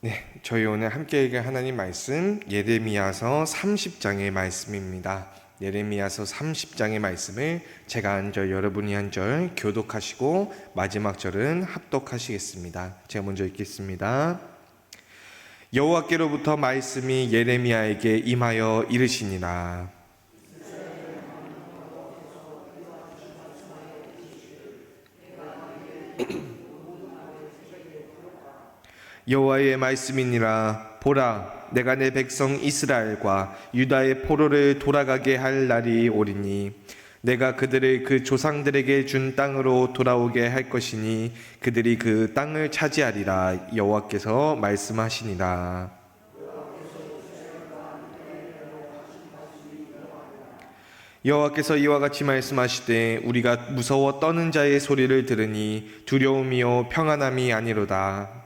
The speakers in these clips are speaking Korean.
네, 저희 오늘 함께 읽을 하나님 말씀 예레미야서 30장의 말씀입니다. 예레미야서 30장의 말씀을 제가 한 절, 여러분이 한 절 교독하시고 마지막 절은 합독하시겠습니다. 제가 먼저 읽겠습니다. 여호와께로부터 말씀이 예레미야에게 임하여 이르시니라. 여호와의 말씀이니라. 보라, 내가 내 백성 이스라엘과 유다의 포로를 돌아가게 할 날이 오리니 내가 그들을 그 조상들에게 준 땅으로 돌아오게 할 것이니 그들이 그 땅을 차지하리라. 여호와께서 말씀하시니라. 여호와께서 이와 같이 말씀하시되 우리가 무서워 떠는 자의 소리를 들으니 두려움이요 평안함이 아니로다.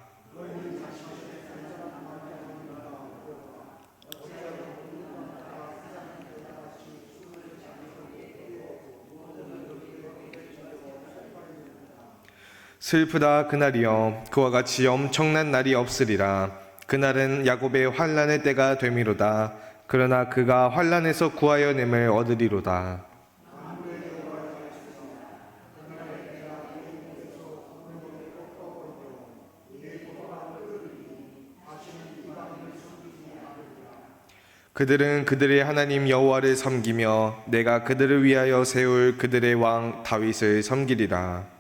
슬프다 그날이여, 그와 같이 엄청난 날이 없으리라. 그날은 야곱의 환난의 때가 되미로다. 그러나 그가 환난에서 구하여 nem을 얻으리로다. 그들은 그들의 하나님 여호와를 섬기며 내가 그들을 위하여 세울 그들의 왕 다윗을 섬기리라.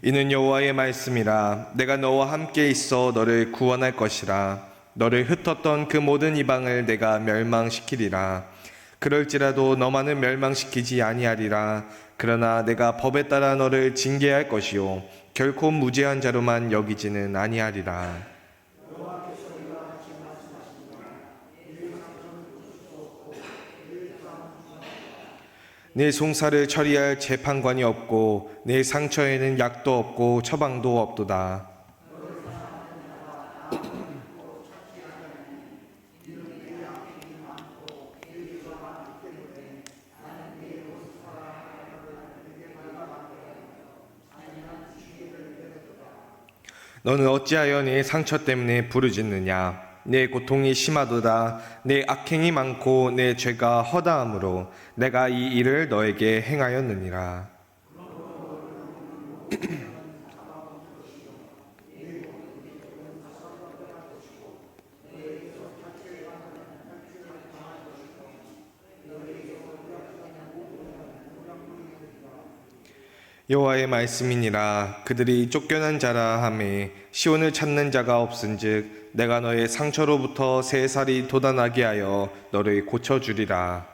이는 여호와의 말씀이라. 내가 너와 함께 있어 너를 구원할 것이라. 너를 흩었던 그 모든 이방을 내가 멸망시키리라. 그럴지라도 너만은 멸망시키지 아니하리라. 그러나 내가 법에 따라 너를 징계할 것이요 결코 무죄한 자로만 여기지는 아니하리라. 내 송사를 처리할 재판관이 없고 내 상처에는 약도 없고 처방도 없도다. 너는 어찌하여 내 상처 때문에 부르짖느냐? 내 고통이 심하도다. 내 악행이 많고 내 죄가 허다함으로 내가 이 일을 너에게 행하였느니라. 여호와의 말씀이니라. 그들이 쫓겨난 자라 하매 시온을 찾는 자가 없은즉 내가 너의 상처로부터 새 살이 돋아나게 하여 너를 고쳐주리라.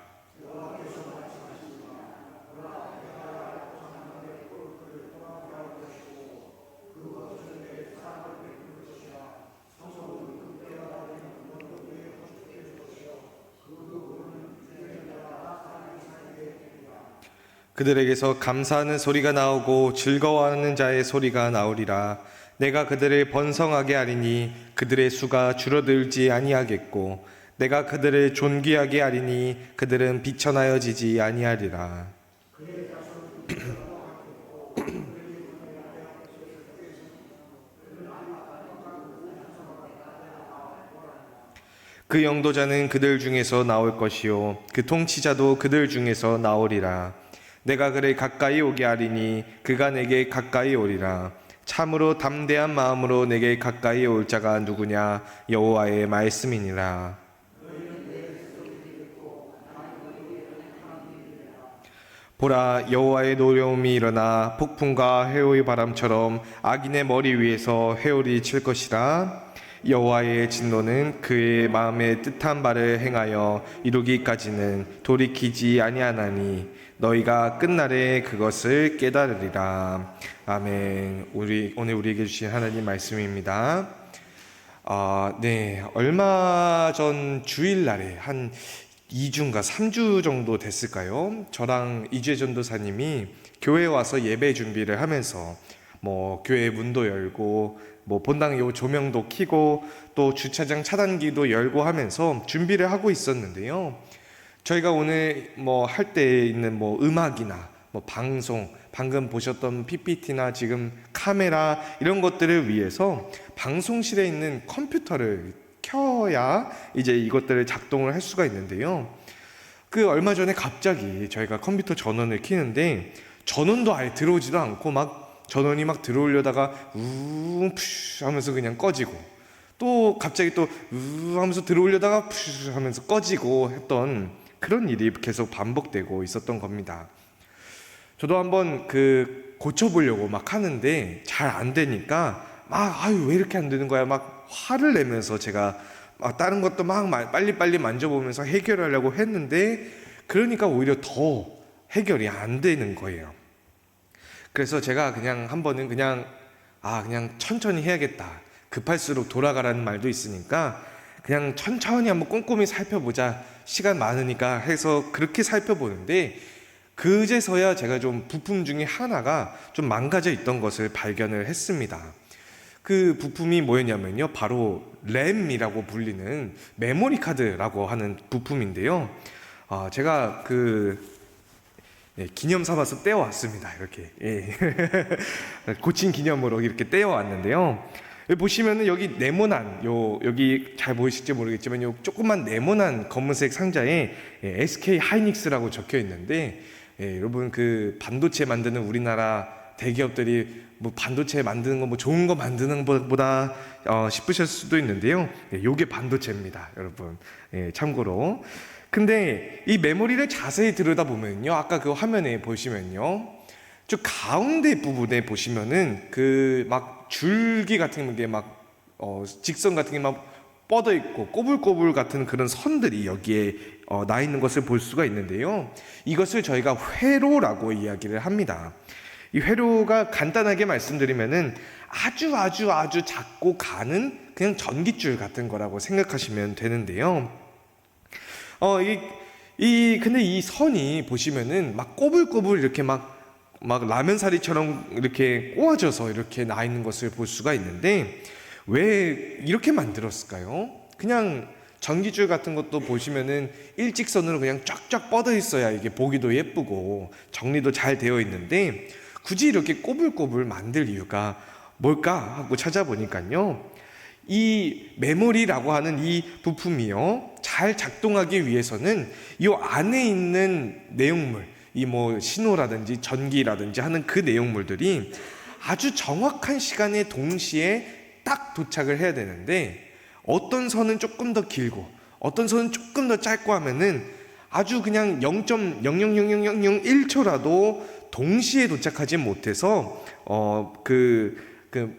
그들에게서 감사하는 소리가 나오고 즐거워하는 자의 소리가 나오리라. 내가 그들을 번성하게 하리니 그들의 수가 줄어들지 아니하겠고 내가 그들을 존귀하게 하리니 그들은 비천하여지지 아니하리라. 그 영도자는 그들 중에서 나올 것이요 그 통치자도 그들 중에서 나오리라. 내가 그를 가까이 오게 하리니 그가 내게 가까이 오리라. 참으로 담대한 마음으로 내게 가까이 올 자가 누구냐? 여호와의 말씀이니라. 보라, 여호와의 노여움이 일어나 폭풍과 회오의 바람처럼 악인의 머리 위에서 회오리 칠 것이라. 여호와의 진노는 그의 마음에 뜻한 바를 행하여 이루기까지는 돌이키지 아니하나니 너희가 끝날에 그것을 깨달으리라. 아멘. 오늘 우리에게 주신 하나님 말씀입니다. 네, 얼마 전 주일날에 한 2주인가 3주 정도 됐을까요? 저랑 이주혜 전도사님이 교회에 와서 예배 준비를 하면서 뭐 교회 문도 열고 뭐 본당 요 조명도 켜고 또 주차장 차단기도 열고 하면서 준비를 하고 있었는데요. 저희가 오늘 뭐 할 때 있는 뭐 음악이나 뭐 방송, 방금 보셨던 PPT나 지금 카메라 이런 것들을 위해서 방송실에 있는 컴퓨터를 켜야 이제 이것들을 작동을 할 수가 있는데요. 그 얼마 전에 갑자기 저희가 컴퓨터 전원을 켜는데 전원도 아예 들어오지도 않고 막 전원이 막 들어오려다가 푸 하면서 그냥 꺼지고 또 갑자기 또 하면서 들어오려다가 푸 하면서 꺼지고 했던 그런 일이 계속 반복되고 있었던 겁니다. 저도 한번 고쳐보려고 막 하는데 잘 안 되니까 막 왜 이렇게 안 되는 거야 막 화를 내면서 제가 막 다른 것도 막 빨리빨리 만져보면서 해결하려고 했는데 그러니까 오히려 더 해결이 안 되는 거예요. 그래서 제가 그냥 한 번은 그냥 천천히 해야겠다. 급할수록 돌아가라는 말도 있으니까 그냥 천천히 한번 꼼꼼히 살펴보자. 시간 많으니까 해서 그렇게 살펴보는데 그제서야 제가 좀 부품 중에 하나가 좀 망가져 있던 것을 발견을 했습니다. 그 부품이 뭐였냐면요, 바로 램이라고 불리는 메모리 카드라고 하는 부품인데요. 제가 기념 삼아서 떼어왔습니다. 이렇게 고친 기념으로 이렇게 떼어왔는데요. 여기 보시면은 여기 네모난 여기 잘 보이실지 모르겠지만 요 조그만 네모난 검은색 상자에 SK 하이닉스라고 적혀 있는데 여러분 그 반도체 만드는 우리나라 대기업들이 뭐 반도체 만드는 거 뭐 좋은 거 만드는 것보다 싶으실 수도 있는데요. 요게 반도체입니다, 여러분. 참고로. 근데 이 메모리를 자세히 들여다보면요, 아까 그 화면에 보시면요, 저 가운데 부분에 보시면은 그 막 줄기 같은 게 막 직선 같은 게 막 뻗어 있고 꼬불꼬불 같은 그런 선들이 여기에 나 있는 것을 볼 수가 있는데요. 이것을 저희가 회로라고 이야기를 합니다. 이 회로가 간단하게 말씀드리면은 아주 작고 가는 그냥 전깃줄 같은 거라고 생각하시면 되는데요. 근데 이 선이 보시면은 막 꼬불꼬불 이렇게 막 라면사리처럼 이렇게 꼬아져서 이렇게 나 있는 것을 볼 수가 있는데 왜 이렇게 만들었을까요? 그냥 전기줄 같은 것도 보시면은 일직선으로 그냥 쫙쫙 뻗어 있어야 이게 보기도 예쁘고 정리도 잘 되어 있는데 굳이 이렇게 꼬불꼬불 만들 이유가 뭘까 하고 찾아보니까요, 이 메모리라고 하는 이 부품이요, 잘 작동하기 위해서는 이 안에 있는 내용물, 이 뭐 신호라든지 전기라든지 하는 그 내용물들이 아주 정확한 시간에 동시에 딱 도착을 해야 되는데 어떤 선은 조금 더 길고 어떤 선은 조금 더 짧고 하면은 아주 그냥 0.0000001초라도 동시에 도착하지 못해서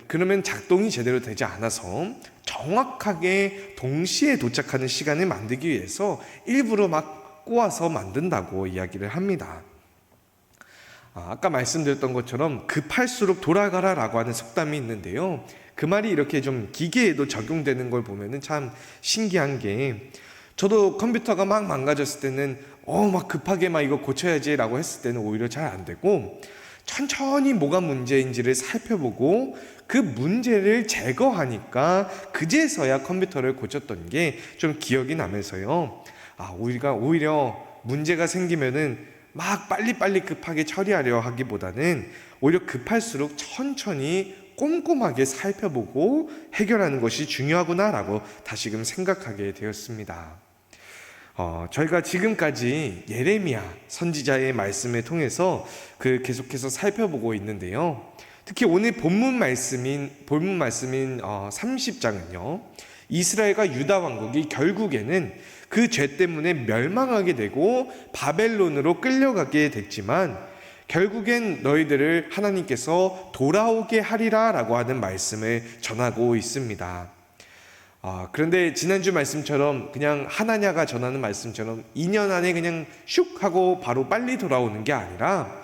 그러면 작동이 제대로 되지 않아서 정확하게 동시에 도착하는 시간을 만들기 위해서 일부러 막 꼬아서 만든다고 이야기를 합니다. 아까 말씀드렸던 것처럼 급할수록 돌아가라라고 하는 속담이 있는데요. 그 말이 이렇게 좀 기계에도 적용되는 걸 보면은 참 신기한 게, 저도 컴퓨터가 막 망가졌을 때는 막 급하게 막 이거 고쳐야지라고 했을 때는 오히려 잘 안 되고 천천히 뭐가 문제인지를 살펴보고 그 문제를 제거하니까 그제서야 컴퓨터를 고쳤던 게 좀 기억이 나면서요. 우리가 오히려 문제가 생기면은 막 빨리빨리 급하게 처리하려 하기보다는 오히려 급할수록 천천히 꼼꼼하게 살펴보고 해결하는 것이 중요하구나라고 다시금 생각하게 되었습니다. 저희가 지금까지 예레미야 선지자의 말씀을 통해서 계속해서 살펴보고 있는데요. 특히 오늘 본문 말씀인 30장은요. 이스라엘과 유다 왕국이 결국에는 그 죄 때문에 멸망하게 되고 바벨론으로 끌려가게 됐지만 결국엔 너희들을 하나님께서 돌아오게 하리라 라고 하는 말씀을 전하고 있습니다. 그런데 지난주 말씀처럼 그냥 하나냐가 전하는 말씀처럼 2년 안에 그냥 슉 하고 바로 빨리 돌아오는 게 아니라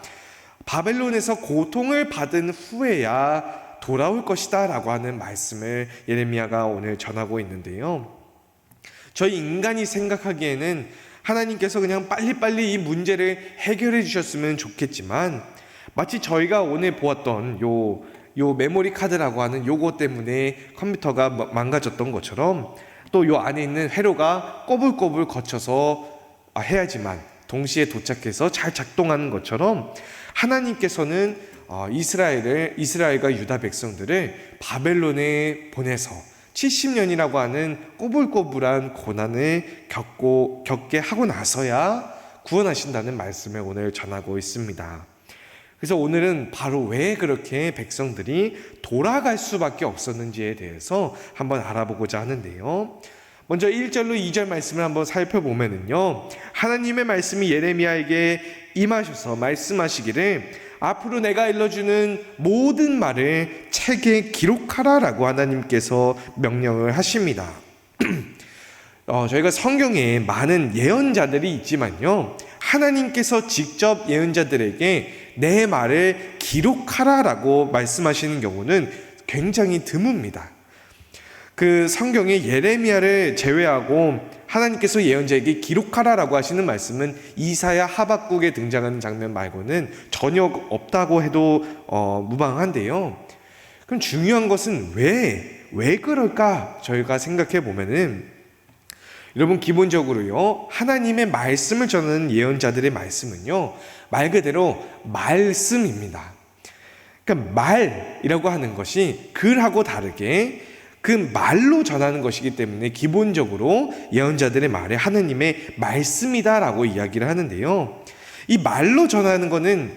바벨론에서 고통을 받은 후에야 돌아올 것이다 라고 하는 말씀을 예레미야가 오늘 전하고 있는데요. 저희 인간이 생각하기에는 하나님께서 그냥 빨리빨리 이 문제를 해결해 주셨으면 좋겠지만, 마치 저희가 오늘 보았던 요 메모리 카드라고 하는 요거 때문에 컴퓨터가 망가졌던 것처럼, 또 요 안에 있는 회로가 꼬불꼬불 거쳐서 해야지만 동시에 도착해서 잘 작동하는 것처럼, 하나님께서는 이스라엘과 유다 백성들을 바벨론에 보내서 70년이라고 하는 꼬불꼬불한 고난을 겪게 하고 나서야 구원하신다는 말씀을 오늘 전하고 있습니다. 그래서 오늘은 바로 왜 그렇게 백성들이 돌아갈 수밖에 없었는지에 대해서 한번 알아보고자 하는데요. 먼저 1절로 2절 말씀을 한번 살펴보면요, 하나님의 말씀이 예레미야에게 임하셔서 말씀하시기를 앞으로 내가 일러주는 모든 말을 책에 기록하라라고 하나님께서 명령을 하십니다. 저희가 성경에 많은 예언자들이 있지만요, 하나님께서 직접 예언자들에게 내 말을 기록하라라고 말씀하시는 경우는 굉장히 드뭅니다. 그 성경에 예레미야를 제외하고 하나님께서 예언자에게 기록하라라고 하시는 말씀은 이사야, 하박국에 등장하는 장면 말고는 전혀 없다고 해도 무방한데요. 그럼 중요한 것은 왜 그럴까 저희가 생각해 보면은, 여러분, 기본적으로요, 하나님의 말씀을 전하는 예언자들의 말씀은요, 말 그대로 말씀입니다. 그러니까 말이라고 하는 것이 글하고 다르게 그 말로 전하는 것이기 때문에 기본적으로 예언자들의 말에 하나님의 말씀이다라고 이야기를 하는데요, 이 말로 전하는 것은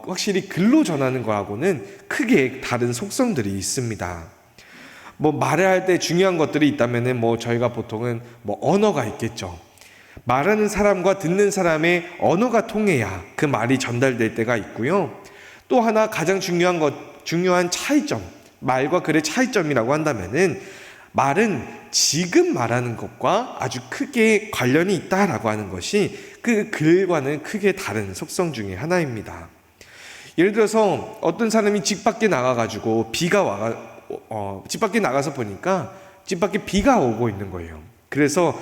확실히 글로 전하는 거하고는 크게 다른 속성들이 있습니다. 말을 할 때 중요한 것들이 있다면은 저희가 보통은 언어가 있겠죠. 말하는 사람과 듣는 사람의 언어가 통해야 그 말이 전달될 때가 있고요. 또 하나 가장 중요한 차이점, 말과 글의 차이점이라고 한다면은, 말은 지금 말하는 것과 아주 크게 관련이 있다라고 하는 것이 그 글과는 크게 다른 속성 중에 하나입니다. 예를 들어서 어떤 사람이 집 밖에 나가가지고 집 밖에 나가서 보니까 집 밖에 비가 오고 있는 거예요. 그래서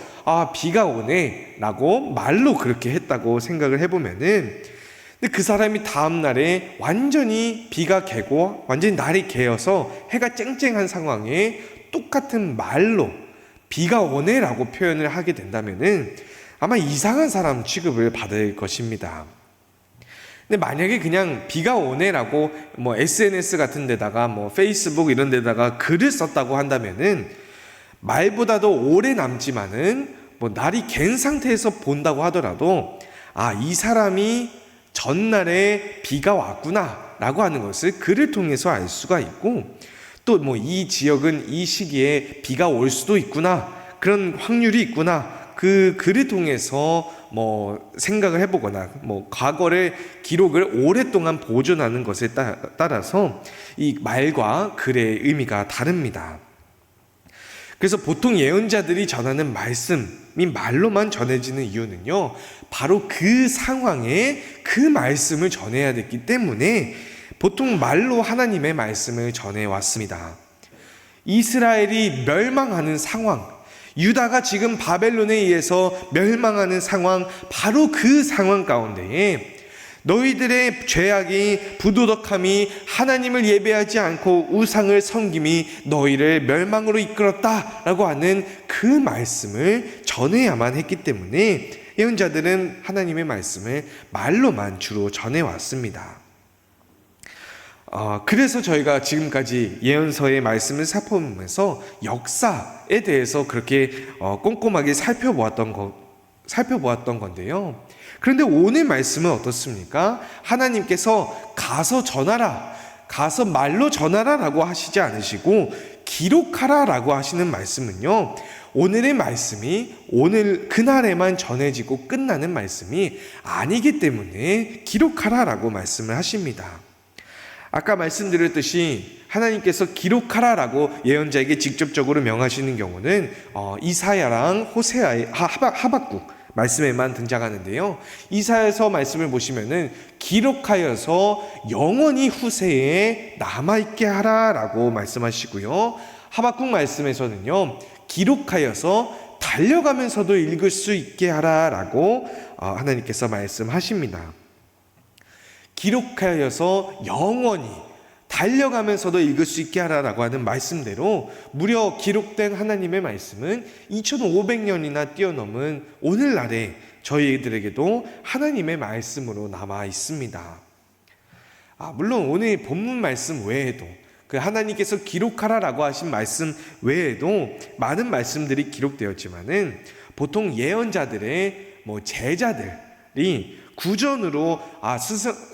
비가 오네 라고 말로 그렇게 했다고 생각을 해보면은, 근데 그 사람이 다음 날에 완전히 비가 개고 완전히 날이 개어서 해가 쨍쨍한 상황에 똑같은 말로 비가 오네 라고 표현을 하게 된다면은 아마 이상한 사람 취급을 받을 것입니다. 근데 만약에 그냥 비가 오네라고 SNS 같은 데다가 페이스북 이런 데다가 글을 썼다고 한다면은, 말보다도 오래 남지만은 날이 갠 상태에서 본다고 하더라도 이 사람이 전날에 비가 왔구나 라고 하는 것을 글을 통해서 알 수가 있고, 또 이 지역은 이 시기에 비가 올 수도 있구나, 그런 확률이 있구나, 그 글을 통해서 생각을 해보거나 과거의 기록을 오랫동안 보존하는 것에 따라서 이 말과 글의 의미가 다릅니다. 그래서 보통 예언자들이 전하는 말씀이 말로만 전해지는 이유는요, 바로 그 상황에 그 말씀을 전해야 됐기 때문에 보통 말로 하나님의 말씀을 전해왔습니다. 이스라엘이 멸망하는 상황, 유다가 지금 바벨론에 의해서 멸망하는 상황, 바로 그 상황 가운데에 너희들의 죄악이, 부도덕함이, 하나님을 예배하지 않고 우상을 섬김이 너희를 멸망으로 이끌었다라고 하는 그 말씀을 전해야만 했기 때문에 예언자들은 하나님의 말씀을 말로만 주로 전해왔습니다. 그래서 저희가 지금까지 예언서의 말씀을 살펴보면서 역사에 대해서 그렇게 꼼꼼하게 살펴보았던 건데요. 그런데 오늘 말씀은 어떻습니까? 하나님께서 가서 전하라, 가서 말로 전하라 라고 하시지 않으시고 기록하라 라고 하시는 말씀은요, 오늘의 말씀이 오늘 그날에만 전해지고 끝나는 말씀이 아니기 때문에 기록하라 라고 말씀을 하십니다. 아까 말씀드렸듯이 하나님께서 기록하라라고 예언자에게 직접적으로 명하시는 경우는 이사야랑 호세아의 하박국 말씀에만 등장하는데요. 이사야서 말씀을 보시면은 기록하여서 영원히 후세에 남아있게 하라라고 말씀하시고요. 하박국 말씀에서는요, 기록하여서 달려가면서도 읽을 수 있게 하라라고 하나님께서 말씀하십니다. 기록하여서 영원히 달려가면서도 읽을 수 있게 하라라고 하는 말씀대로 무려 기록된 하나님의 말씀은 2500년이나 뛰어넘은 오늘날에 저희들에게도 하나님의 말씀으로 남아 있습니다. 물론 오늘 본문 말씀 외에도 그 하나님께서 기록하라라고 하신 말씀 외에도 많은 말씀들이 기록되었지만은 보통 예언자들의 제자들이 구전으로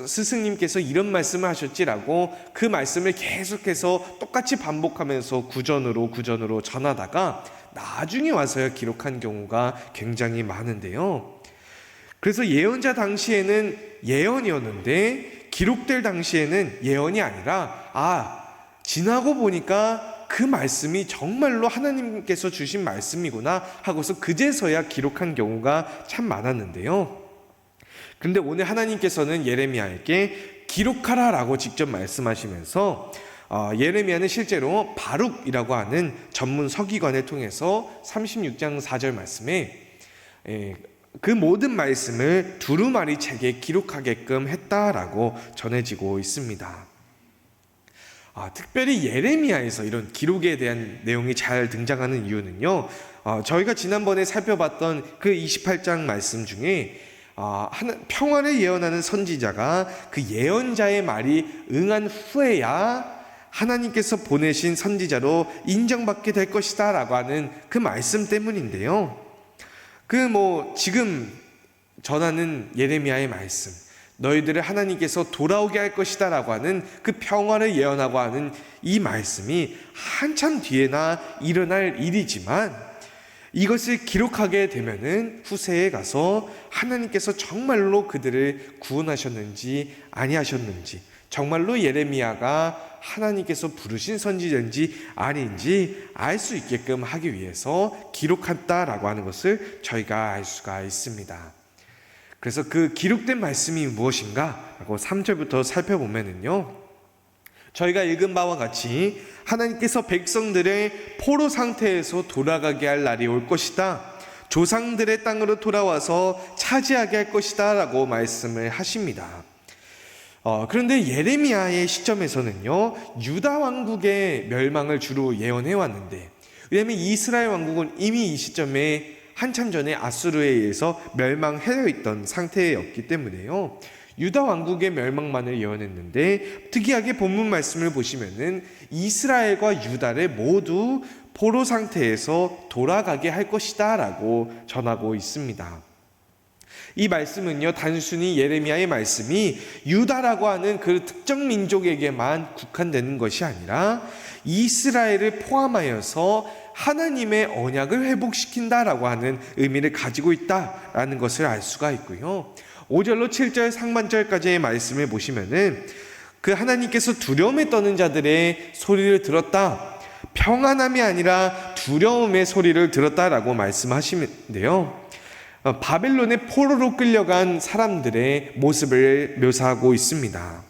스승님께서 이런 말씀을 하셨지라고 그 말씀을 계속해서 똑같이 반복하면서 구전으로 전하다가 나중에 와서야 기록한 경우가 굉장히 많은데요. 그래서 예언자 당시에는 예언이었는데 기록될 당시에는 예언이 아니라 지나고 보니까 그 말씀이 정말로 하나님께서 주신 말씀이구나 하고서 그제서야 기록한 경우가 참 많았는데요. 그런데 오늘 하나님께서는 예레미야에게 기록하라라고 직접 말씀하시면서 예레미야는 실제로 바룩이라고 하는 전문 서기관을 통해서 36장 4절 말씀에 그 모든 말씀을 두루마리 책에 기록하게끔 했다라고 전해지고 있습니다. 특별히 예레미야에서 이런 기록에 대한 내용이 잘 등장하는 이유는요, 저희가 지난번에 살펴봤던 그 28장 말씀 중에 평화를 예언하는 선지자가 그 예언자의 말이 응한 후에야 하나님께서 보내신 선지자로 인정받게 될 것이다 라고 하는 그 말씀 때문인데요. 지금 전하는 예레미야의 말씀, 너희들을 하나님께서 돌아오게 할 것이다 라고 하는 그 평화를 예언하고 하는 이 말씀이 한참 뒤에나 일어날 일이지만 이것을 기록하게 되면은 후세에 가서 하나님께서 정말로 그들을 구원하셨는지 아니하셨는지, 정말로 예레미야가 하나님께서 부르신 선지자인지 아닌지 알 수 있게끔 하기 위해서 기록했다라고 하는 것을 저희가 알 수가 있습니다. 그래서 그 기록된 말씀이 무엇인가 라고 3절부터 살펴보면은요, 저희가 읽은 바와 같이 하나님께서 백성들의 포로 상태에서 돌아가게 할 날이 올 것이다, 조상들의 땅으로 돌아와서 차지하게 할 것이다 라고 말씀을 하십니다. 그런데 예레미야의 시점에서는요, 유다 왕국의 멸망을 주로 예언해 왔는데, 왜냐하면 이스라엘 왕국은 이미 이 시점에 한참 전에 아수르에 의해서 멸망해 있던 상태였기 때문에요, 유다 왕국의 멸망만을 예언했는데, 특이하게 본문 말씀을 보시면은 이스라엘과 유다를 모두 포로 상태에서 돌아가게 할 것이다 라고 전하고 있습니다. 이 말씀은요, 단순히 예레미야의 말씀이 유다라고 하는 그 특정 민족에게만 국한되는 것이 아니라 이스라엘을 포함하여서 하나님의 언약을 회복시킨다라고 하는 의미를 가지고 있다라는 것을 알 수가 있고요. 5절로 7절 상반절까지의 말씀을 보시면은 그 하나님께서 두려움에 떠는 자들의 소리를 들었다, 평안함이 아니라 두려움의 소리를 들었다라고 말씀하시는데요, 바벨론의 포로로 끌려간 사람들의 모습을 묘사하고 있습니다.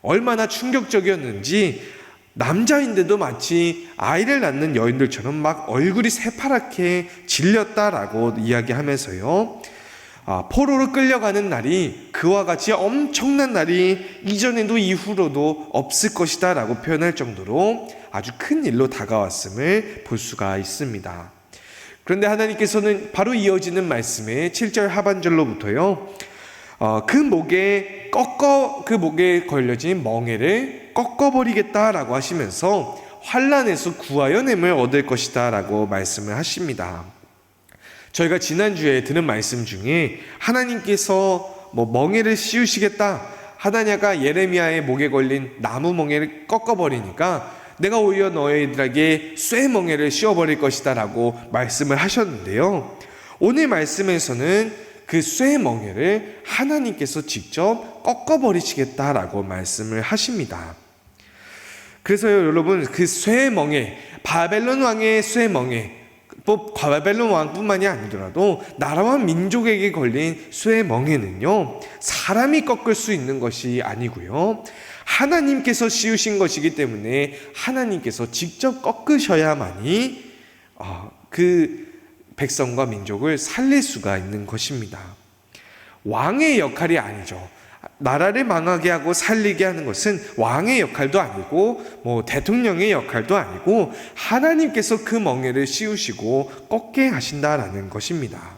얼마나 충격적이었는지 남자인데도 마치 아이를 낳는 여인들처럼 막 얼굴이 새파랗게 질렸다라고 이야기하면서요, 포로로 끌려가는 날이 그와 같이 엄청난 날이 이전에도 이후로도 없을 것이다 라고 표현할 정도로 아주 큰 일로 다가왔음을 볼 수가 있습니다. 그런데 하나님께서는 바로 이어지는 말씀에 7절 하반절로부터요, 그 목에 걸려진 멍에를 꺾어버리겠다라고 하시면서 환난에서 구하여냄을 얻을 것이다 라고 말씀을 하십니다. 저희가 지난주에 들은 말씀 중에 하나님께서 멍에를 씌우시겠다, 하나냐가 예레미야의 목에 걸린 나무 멍에를 꺾어버리니까 내가 오히려 너희들에게 쇠 멍에를 씌워버릴 것이다 라고 말씀을 하셨는데요, 오늘 말씀에서는 그 쇠 멍에를 하나님께서 직접 꺾어버리시겠다라고 말씀을 하십니다. 그래서 여러분, 그 쇠 멍에, 바벨론 왕의 쇠 멍에, 바벨론 왕뿐만이 아니더라도 나라와 민족에게 걸린 쇠 멍에는요, 사람이 꺾을 수 있는 것이 아니고요, 하나님께서 씌우신 것이기 때문에 하나님께서 직접 꺾으셔야만이 그 백성과 민족을 살릴 수가 있는 것입니다. 왕의 역할이 아니죠. 나라를 망하게 하고 살리게 하는 것은 왕의 역할도 아니고 대통령의 역할도 아니고 하나님께서 그 멍에를 씌우시고 꺾게 하신다라는 것입니다.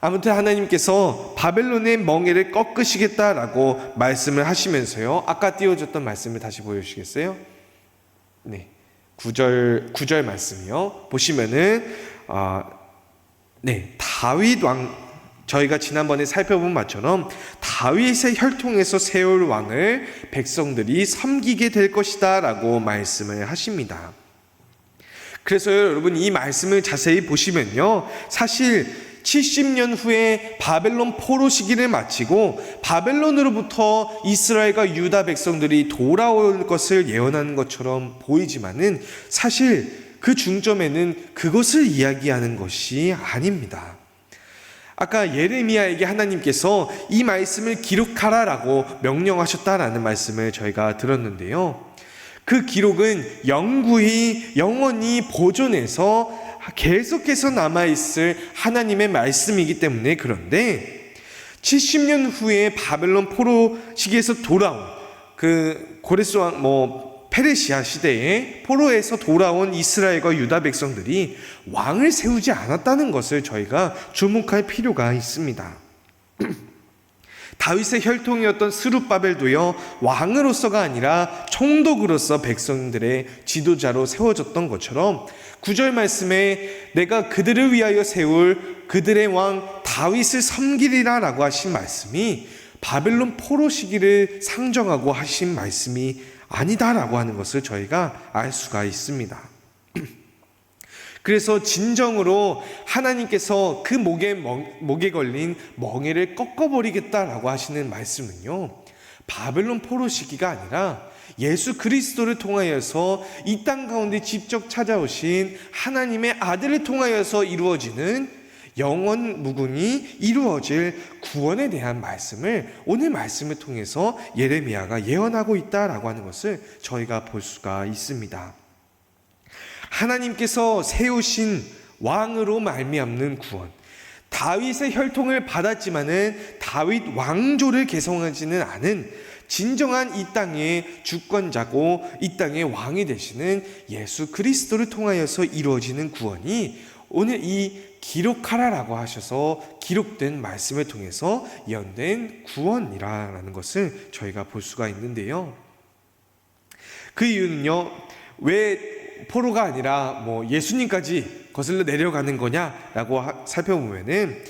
아무튼 하나님께서 바벨론의 멍에를 꺾으시겠다라고 말씀을 하시면서요. 아까 띄워줬던 말씀을 다시 보여주시겠어요? 네, 9절 말씀이요. 보시면은 다윗 왕, 저희가 지난번에 살펴본 바처럼 다윗의 혈통에서 세울 왕을 백성들이 섬기게 될 것이다 라고 말씀을 하십니다. 그래서 여러분 이 말씀을 자세히 보시면요, 사실 70년 후에 바벨론 포로 시기를 마치고 바벨론으로부터 이스라엘과 유다 백성들이 돌아올 것을 예언하는 것처럼 보이지만은 사실 그 중점에는 그것을 이야기하는 것이 아닙니다. 아까 예레미야에게 하나님께서 이 말씀을 기록하라라고 명령하셨다라는 말씀을 저희가 들었는데요. 그 기록은 영원히 보존해서 계속해서 남아있을 하나님의 말씀이기 때문에, 그런데 70년 후에 바벨론 포로 시기에서 돌아온 그 고레스 왕 페르시아 시대에 포로에서 돌아온 이스라엘과 유다 백성들이 왕을 세우지 않았다는 것을 저희가 주목할 필요가 있습니다. 다윗의 혈통이었던 스룹바벨도요, 왕으로서가 아니라 총독으로서 백성들의 지도자로 세워졌던 것처럼 9절 말씀에 내가 그들을 위하여 세울 그들의 왕 다윗을 섬기리라 라고 하신 말씀이 바벨론 포로 시기를 상정하고 하신 말씀이 아니다라고 하는 것을 저희가 알 수가 있습니다. 그래서 진정으로 하나님께서 그 목에 걸린 멍에를 꺾어버리겠다라고 하시는 말씀은요, 바벨론 포로 시기가 아니라 예수 그리스도를 통하여서 이 땅 가운데 직접 찾아오신 하나님의 아들을 통하여서 이루어지는 영원 무궁이 이루어질 구원에 대한 말씀을 오늘 말씀을 통해서 예레미야가 예언하고 있다라고 하는 것을 저희가 볼 수가 있습니다. 하나님께서 세우신 왕으로 말미암는 구원, 다윗의 혈통을 받았지만은 다윗 왕조를 개성하지는 않은 진정한 이 땅의 주권자고 이 땅의 왕이 되시는 예수 그리스도를 통하여서 이루어지는 구원이 오늘 이 기록하라라고 하셔서 기록된 말씀을 통해서 예언된 구원이라는 것을 저희가 볼 수가 있는데요. 그 이유는요, 왜 포로가 아니라 예수님까지 거슬러 내려가는 거냐라고 살펴보면은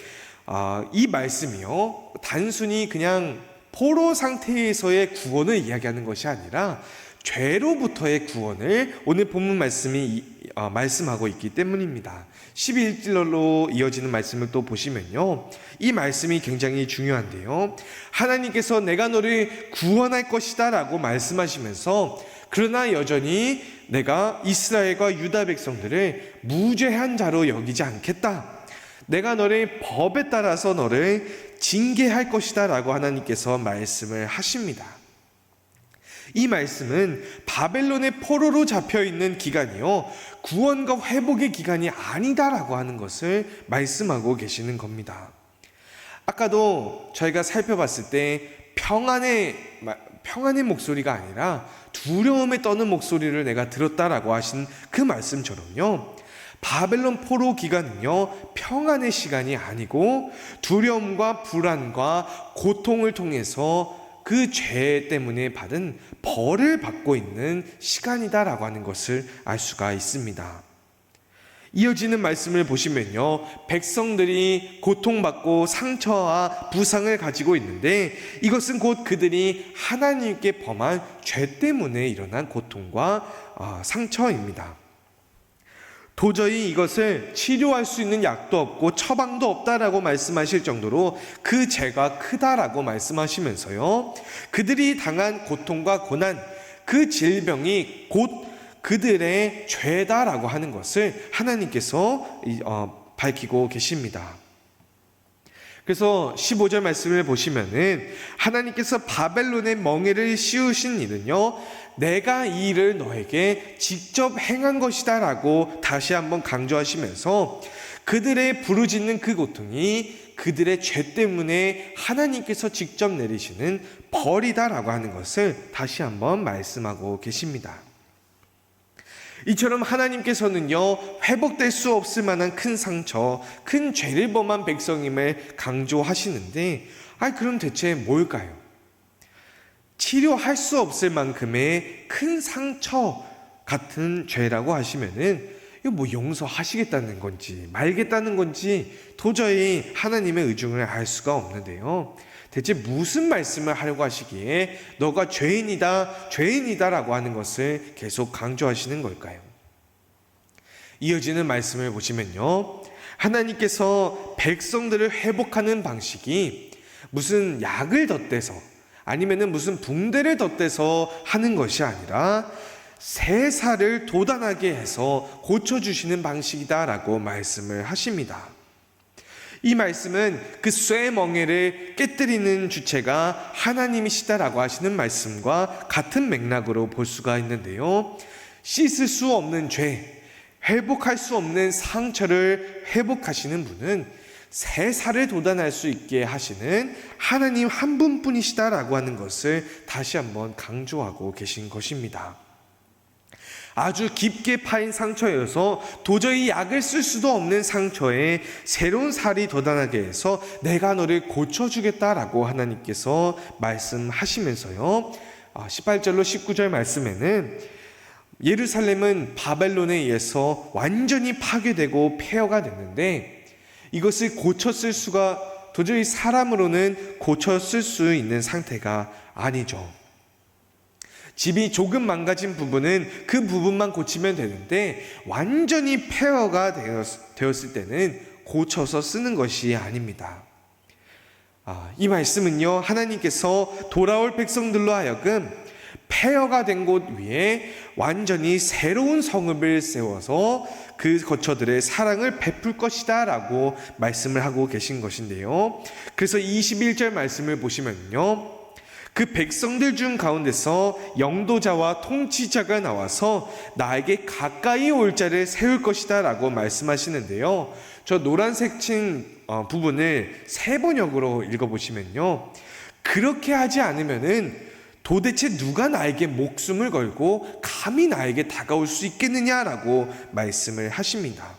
이 말씀이요, 단순히 그냥 포로 상태에서의 구원을 이야기하는 것이 아니라 죄로부터의 구원을 오늘 본문 말씀이 말씀하고 있기 때문입니다. 11절로 이어지는 말씀을 또 보시면요, 이 말씀이 굉장히 중요한데요, 하나님께서 내가 너를 구원할 것이다 라고 말씀하시면서 그러나 여전히 내가 이스라엘과 유다 백성들을 무죄한 자로 여기지 않겠다, 내가 너를 법에 따라서 너를 징계할 것이다 라고 하나님께서 말씀을 하십니다. 이 말씀은 바벨론의 포로로 잡혀있는 기간이요, 구원과 회복의 기간이 아니다라고 하는 것을 말씀하고 계시는 겁니다. 아까도 저희가 살펴봤을 때 평안의 목소리가 아니라 두려움에 떠는 목소리를 내가 들었다라고 하신 그 말씀처럼요, 바벨론 포로 기간은요, 평안의 시간이 아니고 두려움과 불안과 고통을 통해서 그 죄 때문에 받은 벌을 받고 있는 시간이다라고 하는 것을 알 수가 있습니다. 이어지는 말씀을 보시면요, 백성들이 고통받고 상처와 부상을 가지고 있는데 이것은 곧 그들이 하나님께 범한 죄 때문에 일어난 고통과 상처입니다. 도저히 이것을 치료할 수 있는 약도 없고 처방도 없다라고 말씀하실 정도로 그 죄가 크다라고 말씀하시면서요, 그들이 당한 고통과 고난, 그 질병이 곧 그들의 죄다라고 하는 것을 하나님께서 밝히고 계십니다. 그래서 15절 말씀을 보시면은 하나님께서 바벨론의 멍에를 씌우신 일은요, 내가 이 일을 너에게 직접 행한 것이다 라고 다시 한번 강조하시면서 그들의 부르짖는 그 고통이 그들의 죄 때문에 하나님께서 직접 내리시는 벌이다 라고 하는 것을 다시 한번 말씀하고 계십니다. 이처럼 하나님께서는요, 회복될 수 없을 만한 큰 상처, 큰 죄를 범한 백성임을 강조하시는데, 그럼 대체 뭘까요? 치료할 수 없을 만큼의 큰 상처 같은 죄라고 하시면은 이거 뭐 용서하시겠다는 건지 말겠다는 건지 도저히 하나님의 의중을 알 수가 없는데요. 대체 무슨 말씀을 하려고 하시기에 너가 죄인이다, 죄인이다 라고 하는 것을 계속 강조하시는 걸까요? 이어지는 말씀을 보시면요, 하나님께서 백성들을 회복하는 방식이 무슨 약을 덧대서 아니면은 무슨 붕대를 덧대서 하는 것이 아니라 새 살을 돋아나게 해서 고쳐주시는 방식이다라고 말씀을 하십니다. 이 말씀은 그 쇠멍에를 깨뜨리는 주체가 하나님이시다라고 하시는 말씀과 같은 맥락으로 볼 수가 있는데요. 씻을 수 없는 죄, 회복할 수 없는 상처를 회복하시는 분은 새 살을 돋아날 수 있게 하시는 하나님 한 분뿐이시다라고 하는 것을 다시 한번 강조하고 계신 것입니다. 아주 깊게 파인 상처여서 도저히 약을 쓸 수도 없는 상처에 새로운 살이 돋아나게 해서 내가 너를 고쳐주겠다라고 하나님께서 말씀하시면서요, 18절로 19절 말씀에는 예루살렘은 바벨론에 의해서 완전히 파괴되고 폐허가 됐는데 이것을 고쳤을 수가 도저히 사람으로는 고쳤을 수 있는 상태가 아니죠. 집이 조금 망가진 부분은 그 부분만 고치면 되는데 완전히 폐허가 되었을 때는 고쳐서 쓰는 것이 아닙니다. 이 말씀은요, 하나님께서 돌아올 백성들로 하여금 폐허가 된 곳 위에 완전히 새로운 성읍을 세워서 그 거처들의 사랑을 베풀 것이다 라고 말씀을 하고 계신 것인데요. 그래서 21절 말씀을 보시면요, 그 백성들 중 가운데서 영도자와 통치자가 나와서 나에게 가까이 올 자를 세울 것이다 라고 말씀하시는데요. 저 노란색 친 부분을 세 번역으로 읽어보시면요, 그렇게 하지 않으면은 도대체 누가 나에게 목숨을 걸고 감히 나에게 다가올 수 있겠느냐라고 말씀을 하십니다.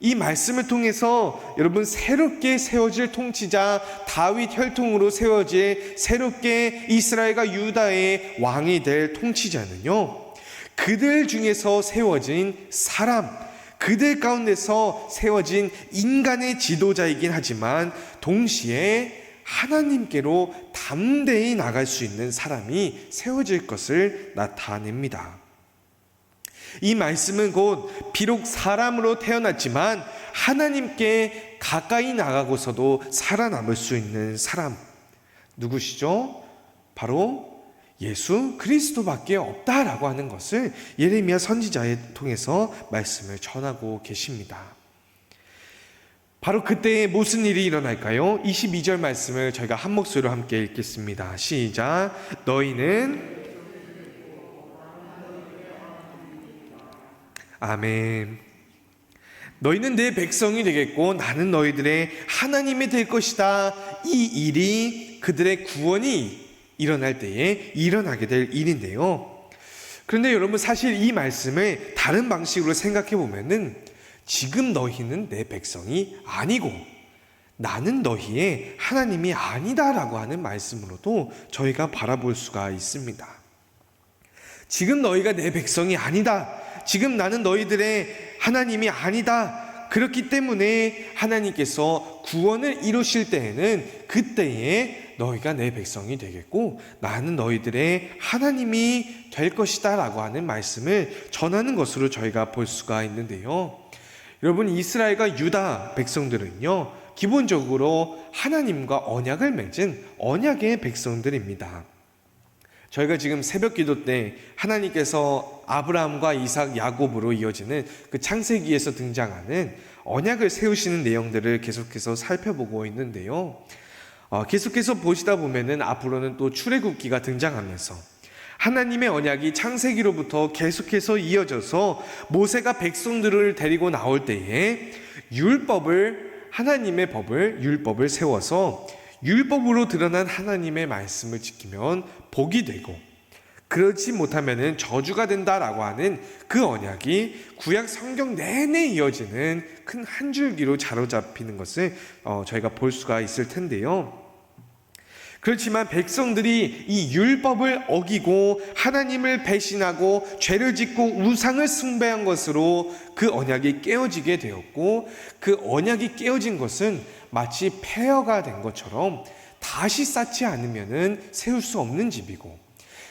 이 말씀을 통해서 여러분, 새롭게 세워질 통치자 다윗 혈통으로 세워질 새롭게 이스라엘과 유다의 왕이 될 통치자는요, 그들 중에서 세워진 사람, 그들 가운데서 세워진 인간의 지도자이긴 하지만 동시에 하나님께로 담대히 나갈 수 있는 사람이 세워질 것을 나타냅니다. 이 말씀은 곧 비록 사람으로 태어났지만 하나님께 가까이 나가고서도 살아남을 수 있는 사람, 누구시죠? 바로 예수 그리스도밖에 없다라고 하는 것을 예레미야 선지자를 통해서 말씀을 전하고 계십니다. 바로 그때 무슨 일이 일어날까요? 22절 말씀을 저희가 한 목소리로 함께 읽겠습니다. 시작. 너희는 아멘. 너희는 내 백성이 되겠고 나는 너희들의 하나님이 될 것이다. 이 일이 그들의 구원이 일어날 때에 일어나게 될 일인데요. 그런데 여러분, 사실 이 말씀을 다른 방식으로 생각해 보면은 지금 너희는 내 백성이 아니고 나는 너희의 하나님이 아니다라고 하는 말씀으로도 저희가 바라볼 수가 있습니다. 지금 너희가 내 백성이 아니다, 지금 나는 너희들의 하나님이 아니다, 그렇기 때문에 하나님께서 구원을 이루실 때에는 그때에 너희가 내 백성이 되겠고 나는 너희들의 하나님이 될 것이다 라고 하는 말씀을 전하는 것으로 저희가 볼 수가 있는데요. 여러분, 이스라엘과 유다 백성들은요, 기본적으로 하나님과 언약을 맺은 언약의 백성들입니다. 저희가 지금 새벽 기도 때 하나님께서 아브라함과 이삭, 야곱으로 이어지는 그 창세기에서 등장하는 언약을 세우시는 내용들을 계속해서 살펴보고 있는데요. 계속해서 보시다 보면은 앞으로는 또 출애굽기가 등장하면서 하나님의 언약이 창세기로부터 계속해서 이어져서 모세가 백성들을 데리고 나올 때에 하나님의 율법을 세워서 율법으로 드러난 하나님의 말씀을 지키면 복이 되고, 그렇지 못하면은 저주가 된다라고 하는 그 언약이 구약 성경 내내 이어지는 큰 한 줄기로 자로잡히는 것을 저희가 볼 수가 있을 텐데요. 그렇지만 백성들이 이 율법을 어기고 하나님을 배신하고 죄를 짓고 우상을 숭배한 것으로 그 언약이 깨어지게 되었고, 그 언약이 깨어진 것은 마치 폐허가 된 것처럼 다시 쌓지 않으면은 세울 수 없는 집이고,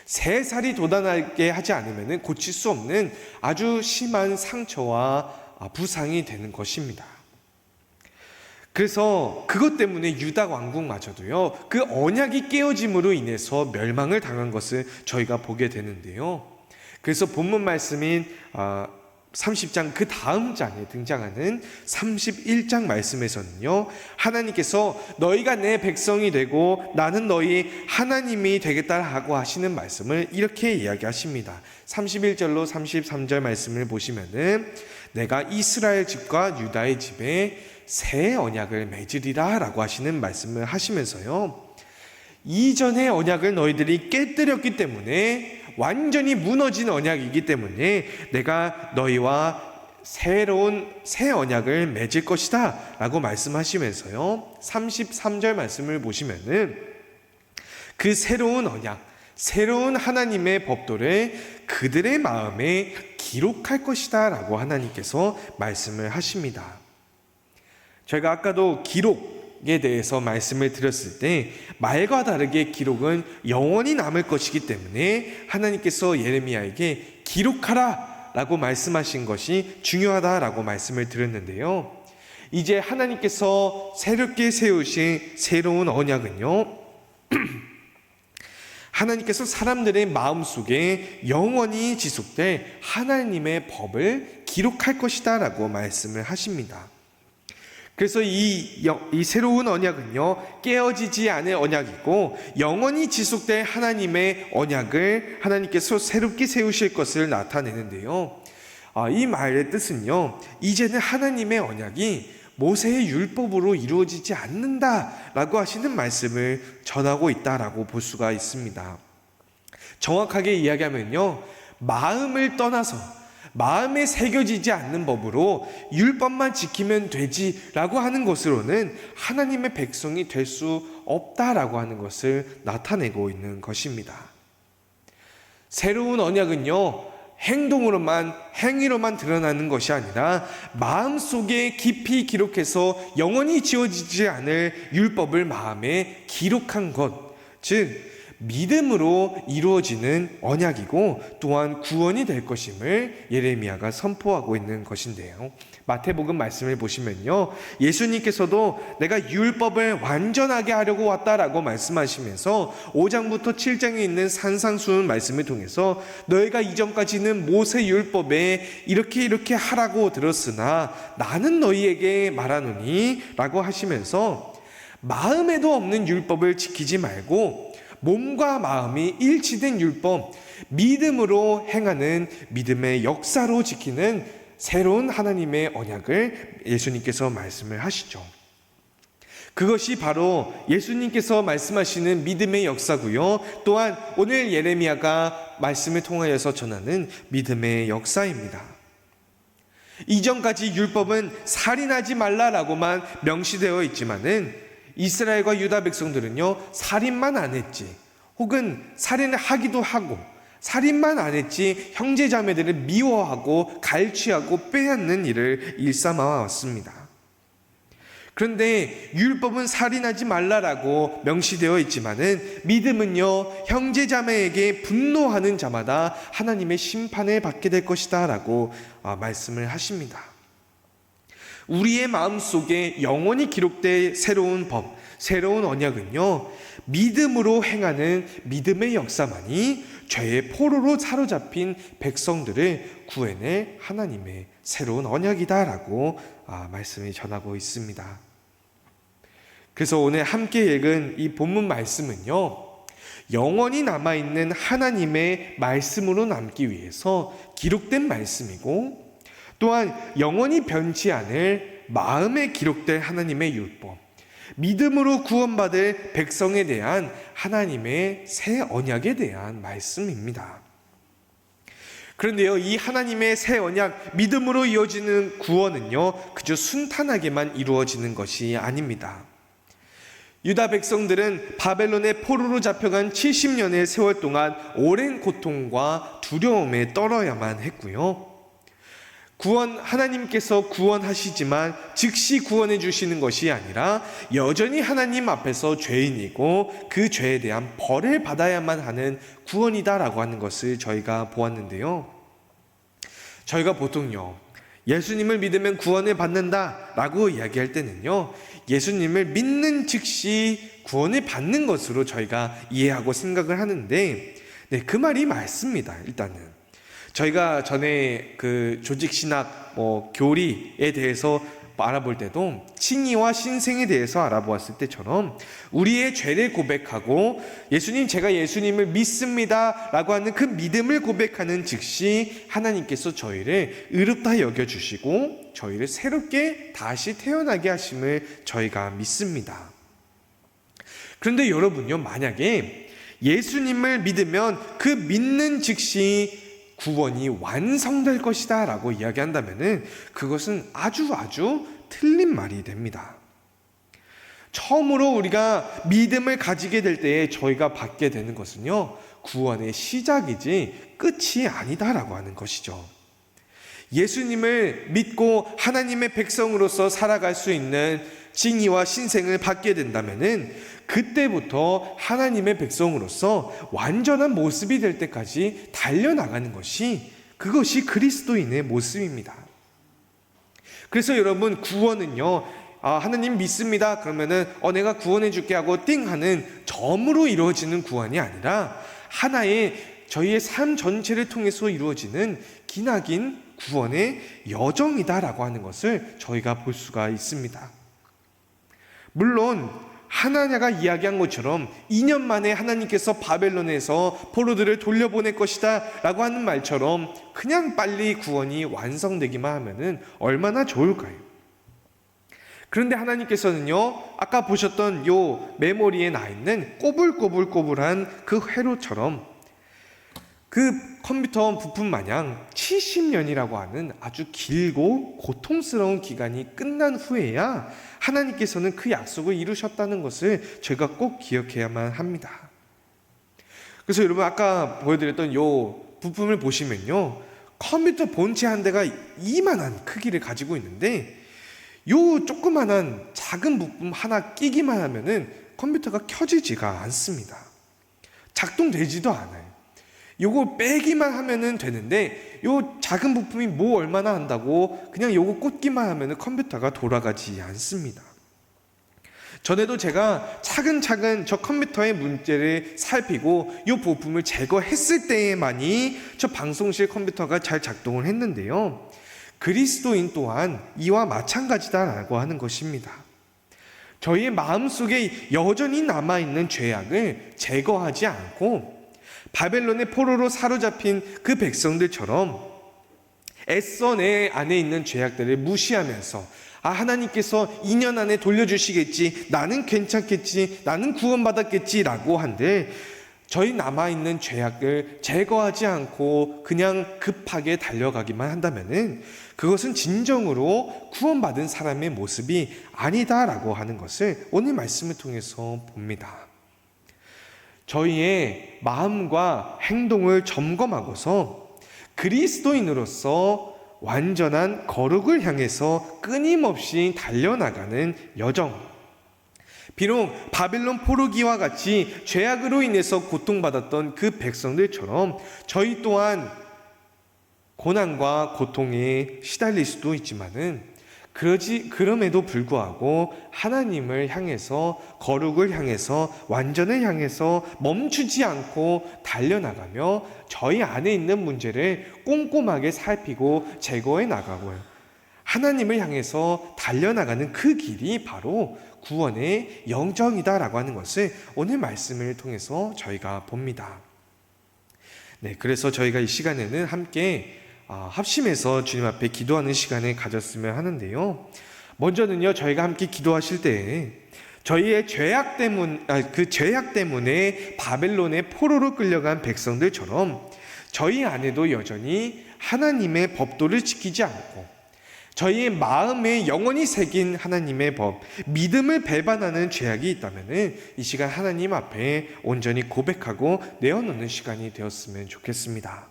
새 살이 돋아나게 하지 않으면은 고칠 수 없는 아주 심한 상처와 부상이 되는 것입니다. 그래서 그것 때문에 유다 왕국마저도요, 그 언약이 깨어짐으로 인해서 멸망을 당한 것을 저희가 보게 되는데요. 그래서 본문 말씀인 30장 그 다음 장에 등장하는 31장 말씀에서는요, 하나님께서 너희가 내 백성이 되고 나는 너희 하나님이 되겠다라고 하시는 말씀을 이렇게 이야기하십니다. 31절로 33절 말씀을 보시면은 내가 이스라엘 집과 유다의 집에 새 언약을 맺으리라 라고 하시는 말씀을 하시면서요, 이전의 언약을 너희들이 깨뜨렸기 때문에, 완전히 무너진 언약이기 때문에 내가 너희와 새 언약을 맺을 것이다 라고 말씀하시면서요, 33절 말씀을 보시면은 그 새로운 언약, 새로운 하나님의 법도를 그들의 마음에 기록할 것이다 라고 하나님께서 말씀을 하십니다. 저희가 아까도 기록에 대해서 말씀을 드렸을 때, 말과 다르게 기록은 영원히 남을 것이기 때문에 하나님께서 예레미야에게 기록하라 라고 말씀하신 것이 중요하다라고 말씀을 드렸는데요. 이제 하나님께서 새롭게 세우신 새로운 언약은요, 하나님께서 사람들의 마음속에 영원히 지속될 하나님의 법을 기록할 것이다 라고 말씀을 하십니다. 그래서 이 새로운 언약은요, 깨어지지 않을 언약이고 영원히 지속될 하나님의 언약을 하나님께서 새롭게 세우실 것을 나타내는데요. 이 말의 뜻은요, 이제는 하나님의 언약이 모세의 율법으로 이루어지지 않는다라고 하시는 말씀을 전하고 있다라고 볼 수가 있습니다. 정확하게 이야기하면요, 마음을 떠나서 마음에 새겨지지 않는 법으로 율법만 지키면 되지라고 하는 것으로는 하나님의 백성이 될 수 없다라고 하는 것을 나타내고 있는 것입니다. 새로운 언약은요, 행위로만 드러나는 것이 아니라 마음속에 깊이 기록해서 영원히 지워지지 않을 율법을 마음에 기록한 것, 즉 믿음으로 이루어지는 언약이고 또한 구원이 될 것임을 예레미야가 선포하고 있는 것인데요. 마태복음 말씀을 보시면요, 예수님께서도 내가 율법을 완전하게 하려고 왔다라고 말씀하시면서 5장부터 7장에 있는 산상수훈 말씀을 통해서 너희가 이전까지는 모세 율법에 이렇게 하라고 들었으나 나는 너희에게 말하노니 라고 하시면서, 마음에도 없는 율법을 지키지 말고 몸과 마음이 일치된 율법, 믿음으로 행하는 믿음의 역사로 지키는 새로운 하나님의 언약을 예수님께서 말씀을 하시죠. 그것이 바로 예수님께서 말씀하시는 믿음의 역사고요, 또한 오늘 예레미야가 말씀을 통하여서 전하는 믿음의 역사입니다. 이전까지 율법은 살인하지 말라라고만 명시되어 있지만은 이스라엘과 유다 백성들은요, 살인만 안 했지, 혹은 살인을 하기도 하고 살인만 안 했지 형제 자매들을 미워하고 갈취하고 빼앗는 일을 일삼아 왔습니다. 그런데 율법은 살인하지 말라라고 명시되어 있지만은 믿음은요, 형제 자매에게 분노하는 자마다 하나님의 심판을 받게 될 것이다 라고 말씀을 하십니다. 우리의 마음속에 영원히 기록될 새로운 법, 새로운 언약은요, 믿음으로 행하는 믿음의 역사만이 죄의 포로로 사로잡힌 백성들을 구해낼 하나님의 새로운 언약이다라고 말씀이 전하고 있습니다. 그래서 오늘 함께 읽은 이 본문 말씀은요, 영원히 남아있는 하나님의 말씀으로 남기 위해서 기록된 말씀이고, 또한 영원히 변치 않을 마음에 기록될 하나님의 율법, 믿음으로 구원받을 백성에 대한 하나님의 새 언약에 대한 말씀입니다. 그런데요, 이 하나님의 새 언약, 믿음으로 이어지는 구원은요, 그저 순탄하게만 이루어지는 것이 아닙니다. 유다 백성들은 바벨론의 포로로 잡혀간 70년의 세월 동안 오랜 고통과 두려움에 떨어야만 했고요. 하나님께서 구원하시지만 즉시 구원해 주시는 것이 아니라 여전히 하나님 앞에서 죄인이고 그 죄에 대한 벌을 받아야만 하는 구원이다라고 하는 것을 저희가 보았는데요. 저희가 보통요, 예수님을 믿으면 구원을 받는다라고 이야기할 때는요, 예수님을 믿는 즉시 구원을 받는 것으로 저희가 이해하고 생각을 하는데, 그 말이 맞습니다. 일단은 저희가 전에 그 조직신학 교리에 대해서 알아볼 때도 칭의와 신생에 대해서 알아보았을 때처럼 우리의 죄를 고백하고 예수님, 제가 예수님을 믿습니다 라고 하는 그 믿음을 고백하는 즉시 하나님께서 저희를 의롭다 여겨주시고 저희를 새롭게 다시 태어나게 하심을 저희가 믿습니다. 그런데 여러분요, 만약에 예수님을 믿으면 그 믿는 즉시 구원이 완성될 것이다 라고 이야기한다면 그것은 아주 틀린 말이 됩니다. 처음으로 우리가 믿음을 가지게 될 때에 저희가 받게 되는 것은요, 구원의 시작이지 끝이 아니다라고 하는 것이죠. 예수님을 믿고 하나님의 백성으로서 살아갈 수 있는 칭의와 신생을 받게 된다면은 그때부터 하나님의 백성으로서 완전한 모습이 될 때까지 달려나가는 것이, 그것이 그리스도인의 모습입니다. 그래서 여러분, 구원은요, 하나님 믿습니다 그러면은 내가 구원해 줄게 하고 띵 하는 점으로 이루어지는 구원이 아니라 하나의 저희의 삶 전체를 통해서 이루어지는 기나긴 구원의 여정이다라고 하는 것을 저희가 볼 수가 있습니다. 물론 하나냐가 이야기한 것처럼 2년 만에 하나님께서 바벨론에서 포로들을 돌려보낼 것이다 라고 하는 말처럼 그냥 빨리 구원이 완성되기만 하면은 얼마나 좋을까요? 그런데 하나님께서는요, 아까 보셨던 요 메모리에 나 있는 꼬불꼬불한 그 회로처럼 그 컴퓨터 부품 마냥 70년이라고 하는 아주 길고 고통스러운 기간이 끝난 후에야 하나님께서는 그 약속을 이루셨다는 것을 저희가 꼭 기억해야만 합니다. 그래서 여러분, 아까 보여드렸던 요 부품을 보시면요, 컴퓨터 본체 한 대가 이만한 크기를 가지고 있는데 요 조그만한 작은 부품 하나 끼기만 하면은 컴퓨터가 켜지지가 않습니다. 작동되지도 않아요. 요거 빼기만 하면은 되는데 요 작은 부품이 뭐 얼마나 한다고 그냥 요거 꽂기만 하면은 컴퓨터가 돌아가지 않습니다. 전에도 제가 차근차근 저 컴퓨터의 문제를 살피고 요 부품을 제거했을 때에만이 저 방송실 컴퓨터가 잘 작동을 했는데요, 그리스도인 또한 이와 마찬가지다라고 하는 것입니다. 저희의 마음속에 여전히 남아있는 죄악을 제거하지 않고 바벨론의 포로로 사로잡힌 그 백성들처럼 애써 내 안에 있는 죄악들을 무시하면서 하나님께서 2년 안에 돌려주시겠지, 나는 괜찮겠지, 나는 구원받았겠지 라고 한들 저희 남아있는 죄악을 제거하지 않고 그냥 급하게 달려가기만 한다면은 그것은 진정으로 구원받은 사람의 모습이 아니다라고 하는 것을 오늘 말씀을 통해서 봅니다. 저희의 마음과 행동을 점검하고서 그리스도인으로서 완전한 거룩을 향해서 끊임없이 달려나가는 여정, 비록 바벨론 포로기와 같이 죄악으로 인해서 고통받았던 그 백성들처럼 저희 또한 고난과 고통에 시달릴 수도 있지만은 그럼에도 불구하고 하나님을 향해서, 거룩을 향해서, 완전을 향해서 멈추지 않고 달려나가며 저희 안에 있는 문제를 꼼꼼하게 살피고 제거해 나가고요. 하나님을 향해서 달려나가는 그 길이 바로 구원의 영정이다라고 하는 것을 오늘 말씀을 통해서 저희가 봅니다. 네, 그래서 저희가 이 시간에는 함께 합심해서 주님 앞에 기도하는 시간을 가졌으면 하는데요. 먼저는요, 저희가 함께 기도하실 때 저희의 죄악 때문에 바벨론의 포로로 끌려간 백성들처럼 저희 안에도 여전히 하나님의 법도를 지키지 않고 저희의 마음에 영원히 새긴 하나님의 법, 믿음을 배반하는 죄악이 있다면 이 시간 하나님 앞에 온전히 고백하고 내어놓는 시간이 되었으면 좋겠습니다.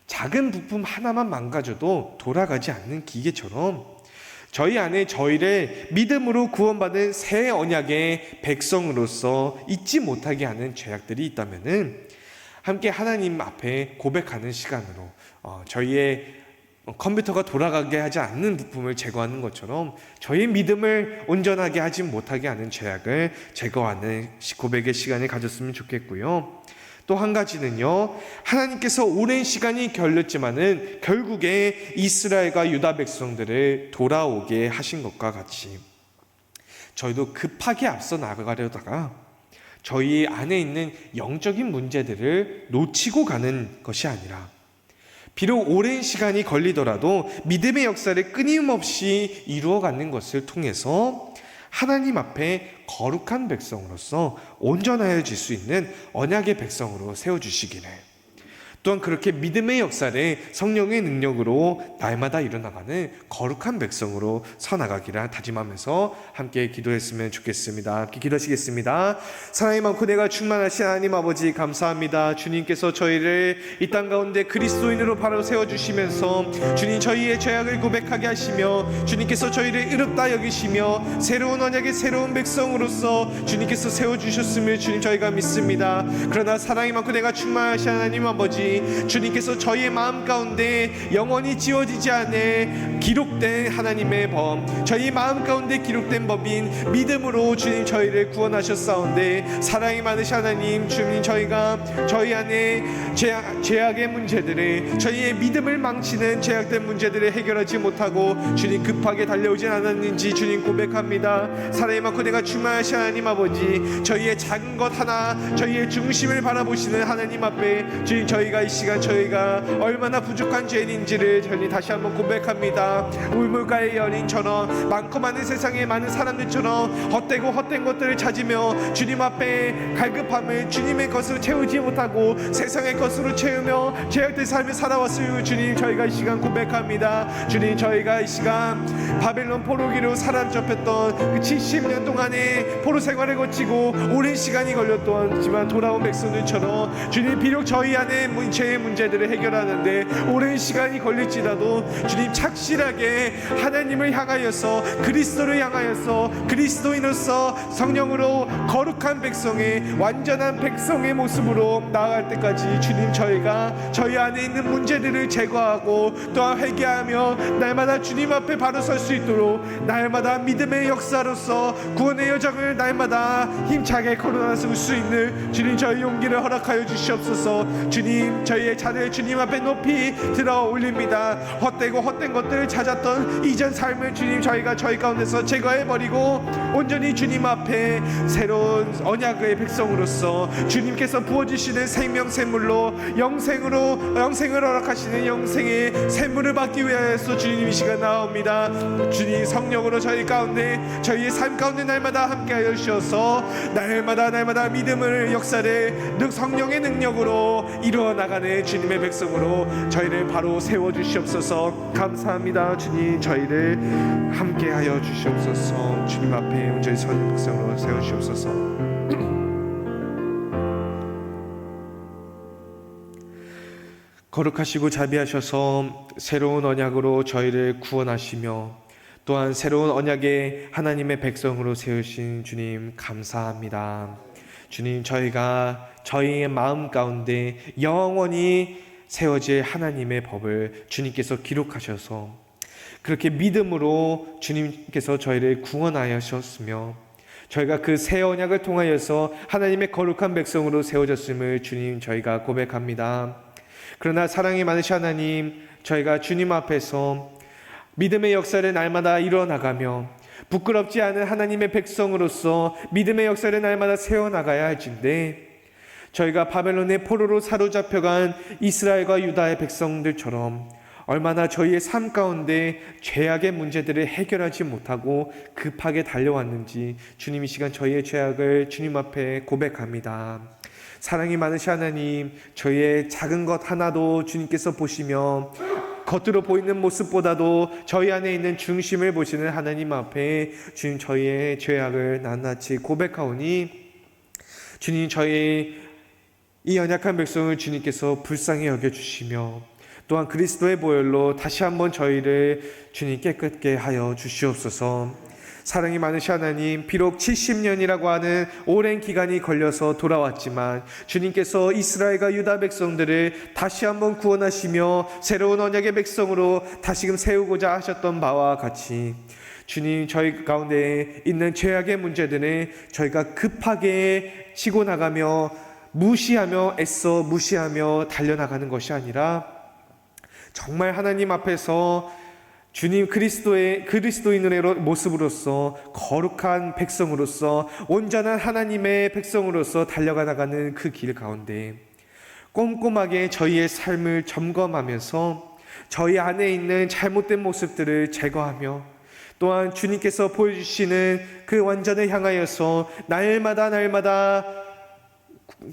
작은 부품 하나만 망가져도 돌아가지 않는 기계처럼 저희 안에 저희를 믿음으로 구원받은 새 언약의 백성으로서 잊지 못하게 하는 죄악들이 있다면 함께 하나님 앞에 고백하는 시간으로 저희의 컴퓨터가 돌아가게 하지 않는 부품을 제거하는 것처럼 저희 믿음을 온전하게 하지 못하게 하는 죄악을 제거하는 고백의 시간을 가졌으면 좋겠고요. 또 한 가지는요, 하나님께서 오랜 시간이 걸렸지만은 결국에 이스라엘과 유다 백성들을 돌아오게 하신 것과 같이 저희도 급하게 앞서 나가려다가 저희 안에 있는 영적인 문제들을 놓치고 가는 것이 아니라 비록 오랜 시간이 걸리더라도 믿음의 역사를 끊임없이 이루어가는 것을 통해서 하나님 앞에 거룩한 백성으로서 온전하여질 수 있는 언약의 백성으로 세워주시기를, 또한 그렇게 믿음의 역사를 성령의 능력으로 날마다 일어나가는 거룩한 백성으로 서나가기를 다짐하면서 함께 기도했으면 좋겠습니다. 함께 기도하시겠습니다. 사랑이 많고 내가 충만하신 하나님 아버지, 감사합니다. 주님께서 저희를 이 땅 가운데 그리스도인으로 바로 세워주시면서 주님 저희의 죄악을 고백하게 하시며 주님께서 저희를 의롭다 여기시며 새로운 언약의 새로운 백성으로서 주님께서 세워주셨음을 주님 저희가 믿습니다. 그러나 사랑이 많고 내가 충만하신 하나님 아버지, 주님께서 저희의 마음 가운데 영원히 지워지지 않을 기록된 하나님의 법, 저희 마음 가운데 기록된 법인 믿음으로 주님 저희를 구원하셨사온데, 사랑이 많으신 하나님, 주님 저희가 저희 안에 죄악의 문제들을, 저희의 믿음을 망치는 죄악된 문제들을 해결하지 못하고 주님 급하게 달려오진 않았는지 주님 고백합니다. 사랑이 많고 내가 충만하신 하나님 아버지, 저희의 작은 것 하나, 저희의 중심을 바라보시는 하나님 앞에 주님 저희가 이 시간 저희가 얼마나 부족한 죄인인지를 저희 다시 한번 고백합니다. 우물가의 여인처럼 많고 많은 세상의 많은 사람들처럼 헛되고 헛된 것들을 찾으며 주님 앞에 갈급함을 주님의 것으로 채우지 못하고 세상의 것으로 채우며 죄악된 삶을 살아왔어요. 주님 저희가 이 시간 고백합니다. 주님 저희가 이 시간 바벨론 포로기로 사로잡혔던 그 70년 동안의 포로 생활을 거치고 오랜 시간이 걸렸지만 돌아온 백성들처럼 주님 비록 저희 안에 죄의 문제들을 해결하는데 오랜 시간이 걸릴지라도 주님 착실하게 하나님을 향하여서, 그리스도를 향하여서 그리스도인으로서 성령으로 거룩한 백성의 완전한 백성의 모습으로 나아갈 때까지 주님 저희가 저희 안에 있는 문제들을 제거하고 또한 회개하며 날마다 주님 앞에 바로 설 수 있도록 날마다 믿음의 역사로서 구원의 여정을 날마다 힘차게 걸어나설 수 있는 주님 저희 용기를 허락하여 주시옵소서. 주님 저희의 잔을 주님 앞에 높이 들어 올립니다. 헛되고 헛된 것들을 찾았던 이전 삶을 주님 저희가 저희 가운데서 제거해버리고 온전히 주님 앞에 새로운 언약의 백성으로서 주님께서 부어주시는 생명샘물로 영생을 허락하시는 영생의 샘물을 받기 위해서 주님 이 시간 나옵니다. 주님 성령으로 저희 가운데 저희의 삶 가운데 날마다 함께하여 주셔서 날마다 믿음을 역사를 성령의 능력으로 이루어 나가는 주님의 백성으로 저희를 바로 세워주시옵소서. 감사합니다. 주님 저희를 함께하여 주시옵소서. 주님 앞에 온전히 서는 백성으로 세워주시옵소서. 거룩하시고 자비하셔서 새로운 언약으로 저희를 구원하시며 또한 새로운 언약의 하나님의 백성으로 세우신 주님 감사합니다. 주님 저희가 저희의 마음 가운데 영원히 세워질 하나님의 법을 주님께서 기록하셔서 그렇게 믿음으로 주님께서 저희를 구원하셨으며 저희가 그 새 언약을 통하여서 하나님의 거룩한 백성으로 세워졌음을 주님 저희가 고백합니다. 그러나 사랑이 많으신 하나님, 저희가 주님 앞에서 믿음의 역사를 날마다 이뤄나가며 부끄럽지 않은 하나님의 백성으로서 믿음의 역사를 날마다 세워나가야 할진데, 저희가 바벨론의 포로로 사로잡혀간 이스라엘과 유다의 백성들처럼 얼마나 저희의 삶 가운데 죄악의 문제들을 해결하지 못하고 급하게 달려왔는지 주님 이 시간 저희의 죄악을 주님 앞에 고백합니다. 사랑이 많으신 하나님, 저희의 작은 것 하나도 주님께서 보시며 겉으로 보이는 모습보다도 저희 안에 있는 중심을 보시는 하나님 앞에 주님 저희의 죄악을 낱낱이 고백하오니 주님 저희 이 연약한 백성을 주님께서 불쌍히 여겨주시며 또한 그리스도의 보혈로 다시 한번 저희를 주님 깨끗게 하여 주시옵소서. 사랑이 많으신 하나님, 비록 70년이라고 하는 오랜 기간이 걸려서 돌아왔지만 주님께서 이스라엘과 유다 백성들을 다시 한번 구원하시며 새로운 언약의 백성으로 다시금 세우고자 하셨던 바와 같이 주님 저희 가운데 있는 죄악의 문제들을 저희가 급하게 치고 나가며 무시하며 애써 무시하며 달려나가는 것이 아니라 정말 하나님 앞에서 주님 그리스도인의 모습으로서 거룩한 백성으로서 온전한 하나님의 백성으로서 달려가 나가는 그 길 가운데 꼼꼼하게 저희의 삶을 점검하면서 저희 안에 있는 잘못된 모습들을 제거하며 또한 주님께서 보여주시는 그 완전을 향하여서 날마다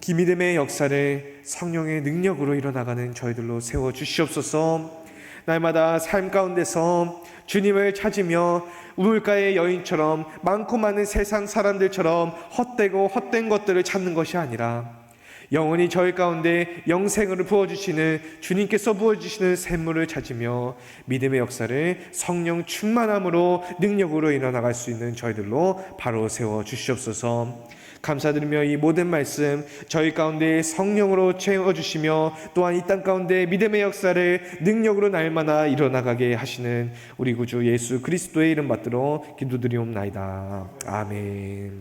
믿음의 역사를 성령의 능력으로 일어나가는 저희들로 세워주시옵소서. 날마다 삶 가운데서 주님을 찾으며 우물가의 여인처럼 많고 많은 세상 사람들처럼 헛되고 헛된 것들을 찾는 것이 아니라 영원히 저희 가운데 영생을 부어주시는 주님께서 부어주시는 샘물을 찾으며 믿음의 역사를 성령 충만함으로 능력으로 일어나갈 수 있는 저희들로 바로 세워주시옵소서. 감사드리며 이 모든 말씀 저희 가운데 성령으로 채워주시며 또한 이 땅 가운데 믿음의 역사를 능력으로 날마다 일어나가게 하시는 우리 구주 예수 그리스도의 이름 받들어 기도드리옵나이다. 아멘.